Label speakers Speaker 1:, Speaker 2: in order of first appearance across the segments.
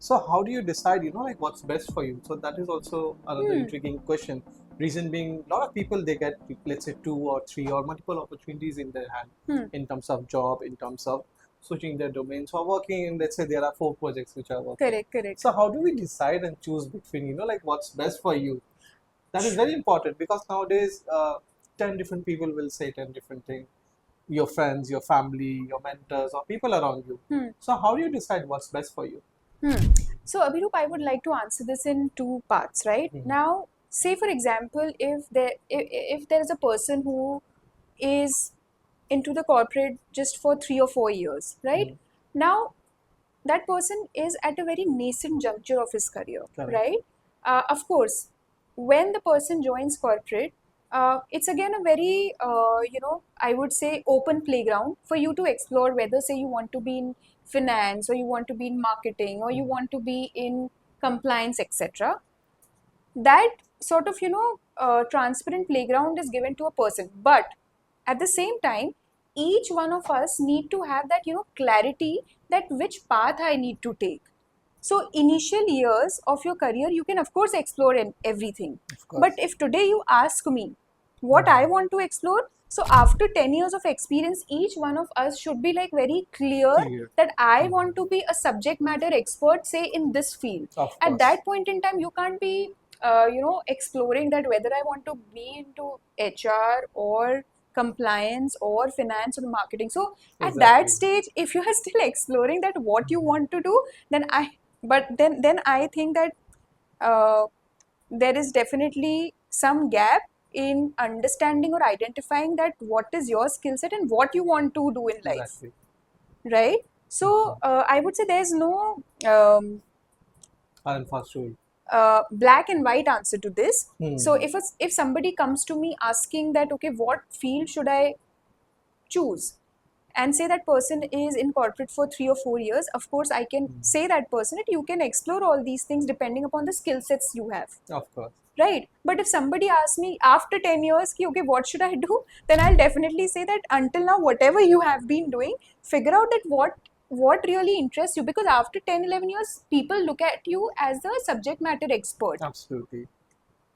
Speaker 1: So how do you decide, like what's best for you? So that is also another intriguing question. Reason being, a lot of people they get, let's say, two or three or multiple opportunities in their hand in terms of job, in terms of switching their domains or working in, let's say there are four projects which are working.
Speaker 2: Correct, correct.
Speaker 1: So how do we decide and choose between, like what's best for you? That is very important because nowadays 10 different people will say 10 different things. Your friends, your family, your mentors, or people around you. So how do you decide what's best for you?
Speaker 2: So, Abhirup, I would like to answer this in two parts, right? Now, say for example, if there is a person who is into the corporate just for 3 or 4 years, right? Now, that person is at a very nascent juncture of his career,
Speaker 1: Correct.
Speaker 2: right? Of course, when the person joins corporate, it's again a very, I would say, open playground for you to explore whether, say, you want to be in finance or you want to be in marketing or you want to be in compliance, etc. That sort of, transparent playground is given to a person. But at the same time, each one of us need to have that, clarity that which path I need to take. So initial years of your career, you can of course explore everything. But if today you ask me what I want to explore, so after 10 years of experience, each one of us should be like very clear that I want to be a subject matter expert, say in this field. At that point in time, you can't be, exploring that whether I want to be into HR or compliance or finance or marketing. So at that stage, if you are still exploring that what you want to do, then I think that uh, there is definitely some gap in understanding or identifying that what is your skill set and what you want to do in life, right? So I would say there's no black and white answer to this. So if somebody comes to me asking that, okay, what field should I choose, and say that person is in corporate for 3 or 4 years, of course I can say that person that you can explore all these things depending upon the skill sets you have,
Speaker 1: Of course.
Speaker 2: right? But if somebody asks me after 10 years ki, okay, what should I do, then I'll definitely say that until now whatever you have been doing, figure out that what really interests you, because after 10, 11 years people look at you as a subject matter expert.
Speaker 1: Absolutely.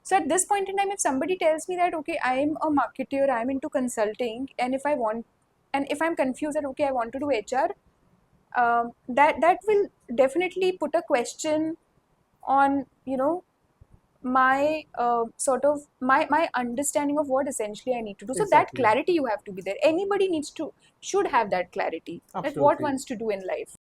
Speaker 2: So at this point in time, if somebody tells me that, okay, I'm a marketer, I'm into consulting, and if I'm confused that, okay, I want to do HR, that will definitely put a question on, my sort of my understanding of what essentially I need to do. So that clarity you have to be there. Anybody should have that clarity that what wants to do in life.